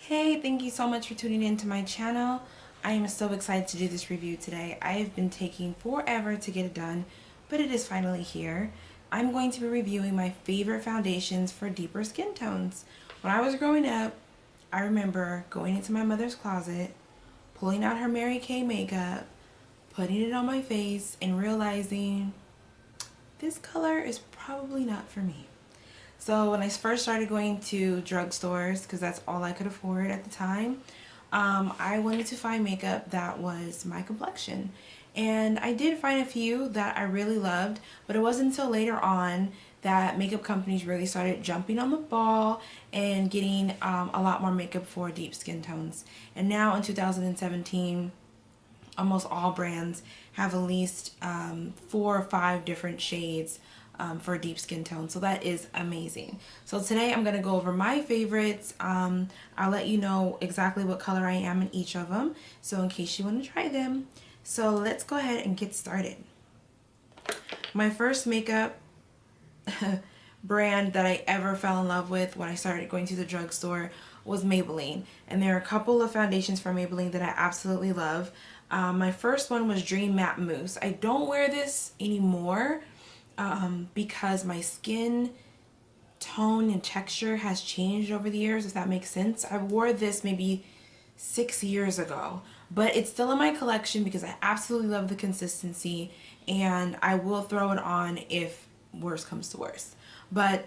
Hey, thank you so much for tuning in to my channel. I am so excited to do this review today. I have been taking forever to get it done, but it is finally here. I'm going to be reviewing my favorite foundations for deeper skin tones. When I was growing up, I remember going into my mother's closet, pulling out her Mary Kay makeup, putting it on my face, and realizing this color is probably not for me. So when I first started going to drugstores, because that's all I could afford at the time, I wanted to find makeup that was my complexion. And I did find a few that I really loved, but it wasn't until later on that makeup companies really started jumping on the ball and getting a lot more makeup for deep skin tones. And now in 2017, almost all brands have at least 4 or 5 different shades for a deep skin tone, so that is amazing. So today I'm going to go over my favorites. I'll let you know exactly what color I am in each of them, so in case you want to try them. So let's go ahead and get started. My first makeup brand that I ever fell in love with when I started going to the drugstore was Maybelline, and there are a couple of foundations from Maybelline that I absolutely love. My first one was Dream Matte Mousse. I don't wear this anymore because my skin tone and texture has changed over the years, if that makes sense. I wore this maybe 6 years ago, but it's still in my collection because I absolutely love the consistency, and I will throw it on if worse comes to worse. But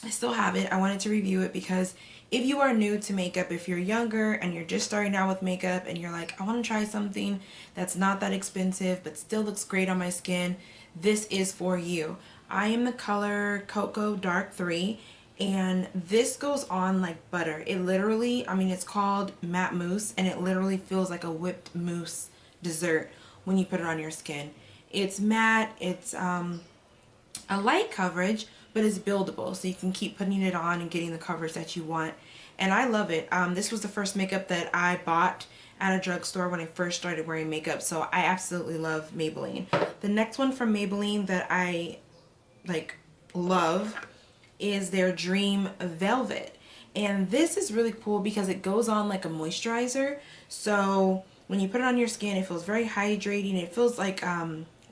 I still have it. I wanted to review it because if you are new to makeup, if you're younger and you're just starting out with makeup and you're like, I want to try something that's not that expensive but still looks great on my skin, this is for you. I am the color Cocoa Dark 3, and this goes on like butter. It literally, I mean, it's called Matte Mousse, and it literally feels like a whipped mousse dessert when you put it on your skin. It's matte, it's a light coverage, but it's buildable, so you can keep putting it on and getting the coverage that you want. And I love it. This was the first makeup that I bought at a drugstore when I first started wearing makeup, so I absolutely love Maybelline. The next one from Maybelline that I love is their Dream Velvet, and this is really cool because it goes on like a moisturizer, so when you put it on your skin it feels very hydrating. It feels like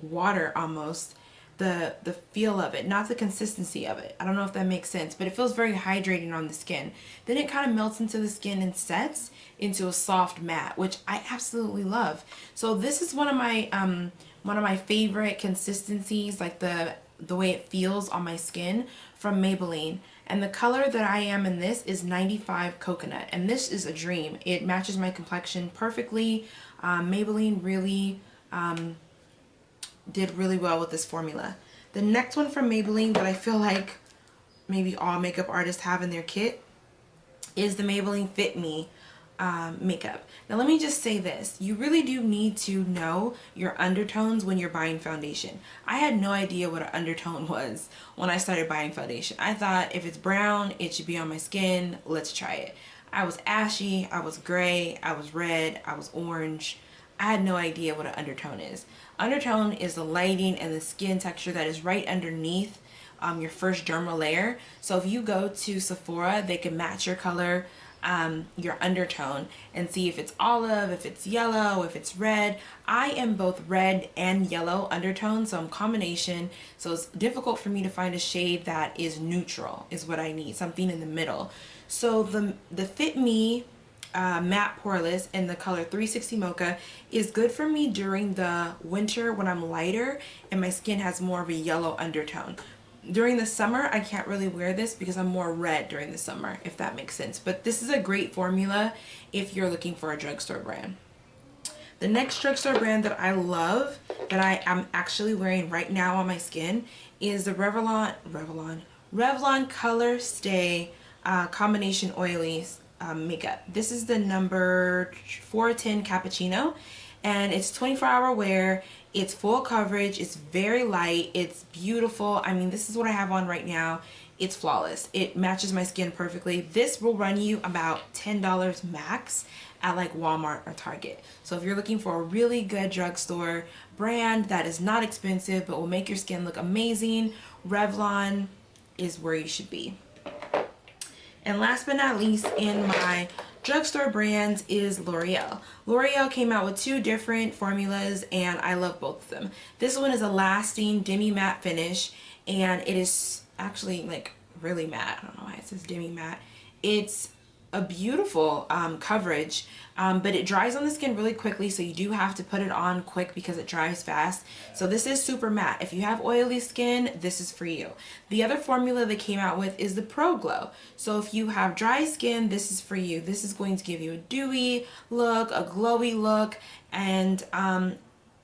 water almost, the feel of it, not the consistency of it. I don't know if that makes sense, but it feels very hydrating on the skin. Then it kind of melts into the skin and sets into a soft matte, which I absolutely love. So this is one of my favorite consistencies, like the way it feels on my skin from Maybelline. And the color that I am in this is 95 Coconut, and this is a dream. It matches my complexion perfectly. Maybelline really did really well with this formula. The next one from Maybelline that I feel like maybe all makeup artists have in their kit is the Maybelline Fit Me makeup. Now let me just say this, you really do need to know your undertones when you're buying foundation. I had no idea what an undertone was when I started buying foundation. I thought if it's brown, it should be on my skin, let's try it. I was ashy, I was gray, I was red, I was orange. I had no idea what an undertone is. Undertone is the lighting and the skin texture that is right underneath your first dermal layer. So if you go to Sephora, they can match your color, your undertone, and see if it's olive, if it's yellow, if it's red. I am both red and yellow undertone, so I'm combination. So it's difficult for me to find a shade that is neutral, is what I need, something in the middle. So the Fit Me matte poreless in the color 360 Mocha is good for me during the winter when I'm lighter and my skin has more of a yellow undertone. During the summer I can't really wear this because I'm more red during the summer, if that makes sense. But this is a great formula if you're looking for a drugstore brand. The next drugstore brand that I love, that I am actually wearing right now on my skin, is the Revlon Colorstay combination oilies makeup. This is the number 410 Cappuccino, and it's 24-hour wear. It's full coverage, it's very light, it's beautiful. I mean, this is what I have on right now. It's flawless. It matches my skin perfectly. This will run you about $10 max at like Walmart or Target. So if you're looking for a really good drugstore brand that is not expensive but will make your skin look amazing, Revlon is where you should be. And last but not least, in my drugstore brands is L'Oreal. L'Oreal came out with 2 different formulas and I love both of them. This one is a lasting demi matte finish and it is actually like really matte. I don't know why it says demi matte. It's a beautiful coverage, but it dries on the skin really quickly, so you do have to put it on quick because it dries fast. So this is super matte. If you have oily skin, this is for you. The other formula they came out with is the Pro Glow. So if you have dry skin, this is for you. This is going to give you a dewy look, a glowy look, and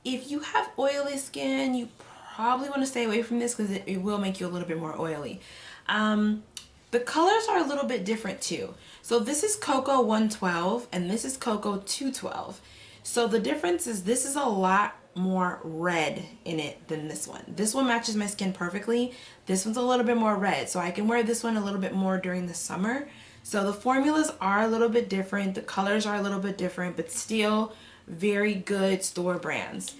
if you have oily skin, you probably want to stay away from this because it will make you a little bit more oily. The colors are a little bit different too. So this is Cocoa 112 and this is Cocoa 212. So the difference is this is a lot more red in it than this one. This one matches my skin perfectly. This one's a little bit more red. So I can wear this one a little bit more during the summer. So the formulas are a little bit different. The colors are a little bit different, but still very good store brands.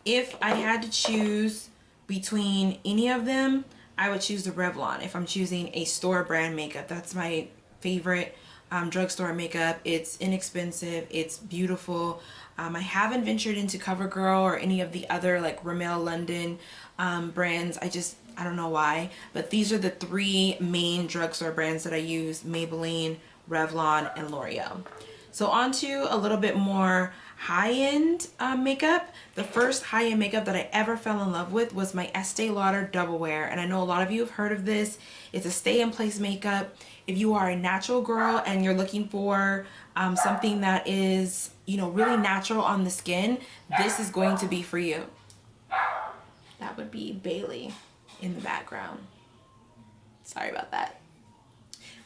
If I had to choose between any of them, I would choose the Revlon if I'm choosing a store brand makeup. That's my favorite drugstore makeup. It's inexpensive, it's beautiful. I haven't ventured into CoverGirl or any of the other like Rimmel London brands. I don't know why, but these are the 3 main drugstore brands that I use: Maybelline, Revlon, and L'Oreal. So on to a little bit more high-end makeup. The first high-end makeup that I ever fell in love with was my Estee Lauder Double Wear, and I know a lot of you have heard of this. It's a stay-in-place makeup. If you are a natural girl and you're looking for something that is, you know, really natural on the skin, this is going to be for you. That would be Bailey in the background. Sorry about that.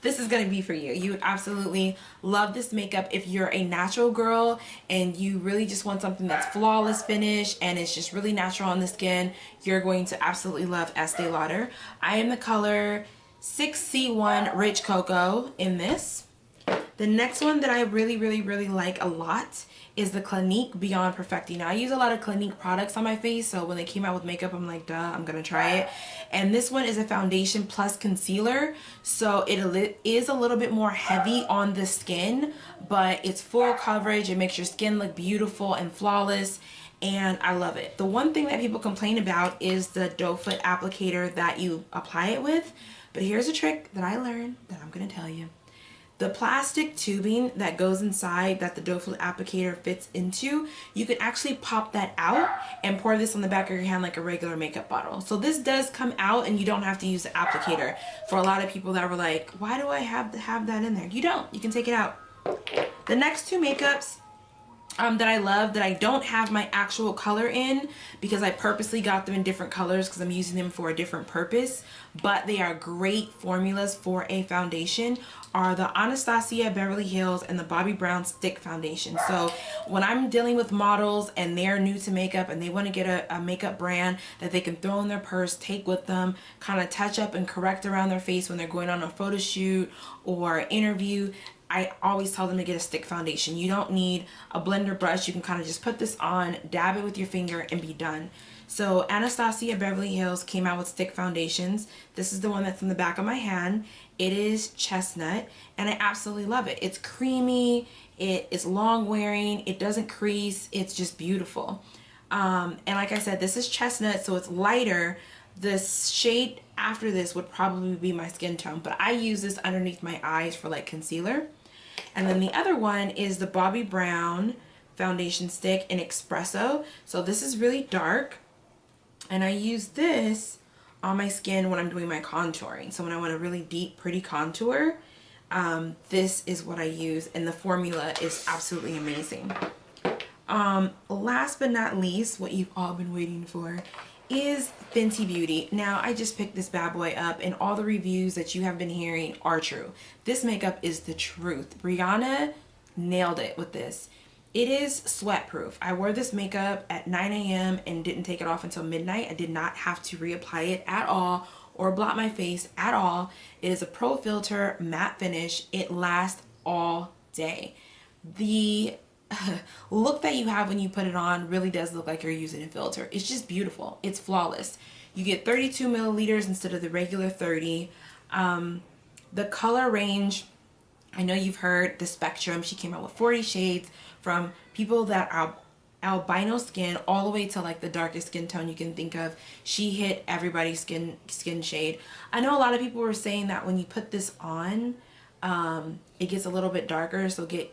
This is going to be for you. You would absolutely love this makeup if you're a natural girl and you really just want something that's flawless finish and it's just really natural on the skin. You're going to absolutely love Estee Lauder. I am the color 6C1 Rich Cocoa in this. The next one that I really like a lot is the Clinique Beyond Perfecting. Now I use a lot of Clinique products on my face, so when they came out with makeup, I'm like, duh, I'm gonna try it. And this one is a foundation plus concealer, so it is a little bit more heavy on the skin, but it's full coverage. It makes your skin look beautiful and flawless, and I love it. The one thing that people complain about is the doe foot applicator that you apply it with, but here's a trick that I learned that I'm gonna tell you. The plastic tubing that goes inside that the doe foot applicator fits into, you can actually pop that out and pour this on the back of your hand like a regular makeup bottle. So this does come out and you don't have to use the applicator. For a lot of people that were like, why do I have to have that in there? You don't. You can take it out. The next 2 makeups that I love that I don't have my actual color in because I purposely got them in different colors because I'm using them for a different purpose, but they are great formulas for a foundation, are the Anastasia Bev Hills and the Bobbi Brown Stick Foundation. So when I'm dealing with models and they're new to makeup and they want to get a makeup brand that they can throw in their purse, take with them, kind of touch up and correct around their face when they're going on a photo shoot or interview, I always tell them to get a stick foundation. You don't need a blender brush. You can kind of just put this on, dab it with your finger, and be done. So Anastasia Bev Hills came out with stick foundations. This is the one that's in the back of my hand. It is chestnut, and I absolutely love it. It's creamy, it is long wearing, it doesn't crease, it's just beautiful. And like I said, this is chestnut, so it's lighter. The shade after this would probably be my skin tone, but I use this underneath my eyes for like concealer. And then the other one is the Bobbi Brown foundation stick in espresso. So this is really dark, and I use this on my skin when I'm doing my contouring. So when I want a really deep, pretty contour, this is what I use, and the formula is absolutely amazing. Last but not least, what you've all been waiting for is Fenty Beauty. Now I just picked this bad boy up and all the reviews that you have been hearing are true. This makeup is the truth. Brianna nailed it with this. It is sweat proof. I wore this makeup at 9 a.m. and didn't take it off until midnight. I did not have to reapply it at all or blot my face at all. It is a pro filter matte finish. It lasts all day. The look that you have when you put it on really does look like you're using a filter. It's just beautiful. It's flawless. You get 32 milliliters instead of the regular 30. The color range I know you've heard the spectrum. She came out with 40 shades from people that are albino skin all the way to like the darkest skin tone you can think of. She hit everybody's skin shade. I know a lot of people were saying that when you put this on, it gets a little bit darker, so get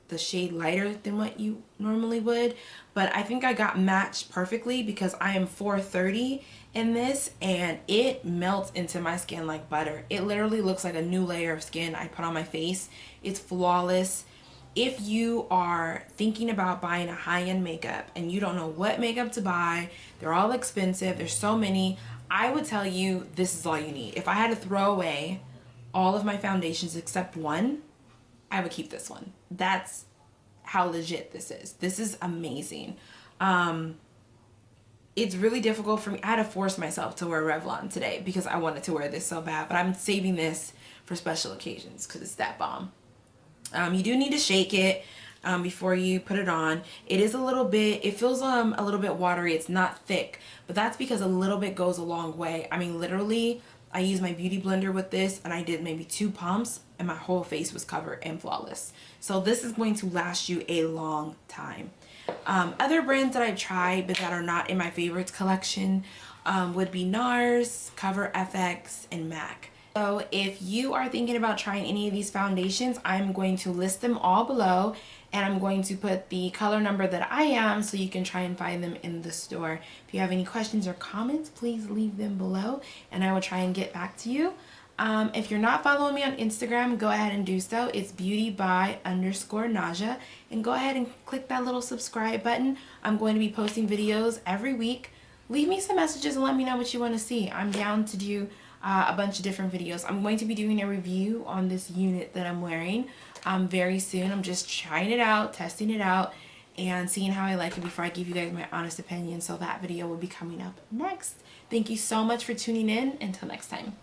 the shade lighter than what you normally would, but I think I got matched perfectly because I am 430 in this and it melts into my skin like butter. It literally looks like a new layer of skin I put on my face. It's flawless. If you are thinking about buying a high-end makeup and you don't know what makeup to buy, they're all expensive, there's so many, I would tell you this is all you need. If I had to throw away all of my foundations except one, I would keep this one. That's how legit this is. This is amazing. It's really difficult for me. I had to force myself to wear Revlon today because I wanted to wear this so bad, but I'm saving this for special occasions because it's that bomb. You do need to shake it before you put it on. It is a little bit, it feels a little bit watery. It's not thick, but that's because a little bit goes a long way. I mean, literally, I used my beauty blender with this and I did maybe 2 pumps and my whole face was covered and flawless. So this is going to last you a long time. Other brands that I've tried but that are not in my favorites collection would be NARS, Cover FX, and MAC. So if you are thinking about trying any of these foundations, I'm going to list them all below and I'm going to put the color number that I am so you can try and find them in the store. If you have any questions or comments, please leave them below and I will try and get back to you. If you're not following me on Instagram, go ahead and do so. It's beauty_by_Naja, and go ahead and click that little subscribe button. I'm going to be posting videos every week. Leave me some messages and let me know what you want to see. I'm down to do a bunch of different videos. I'm going to be doing a review on this unit that I'm wearing very soon. I'm just trying it out, testing it out, and seeing how I like it before I give you guys my honest opinion. So that video will be coming up next. Thank you so much for tuning in. Until next time.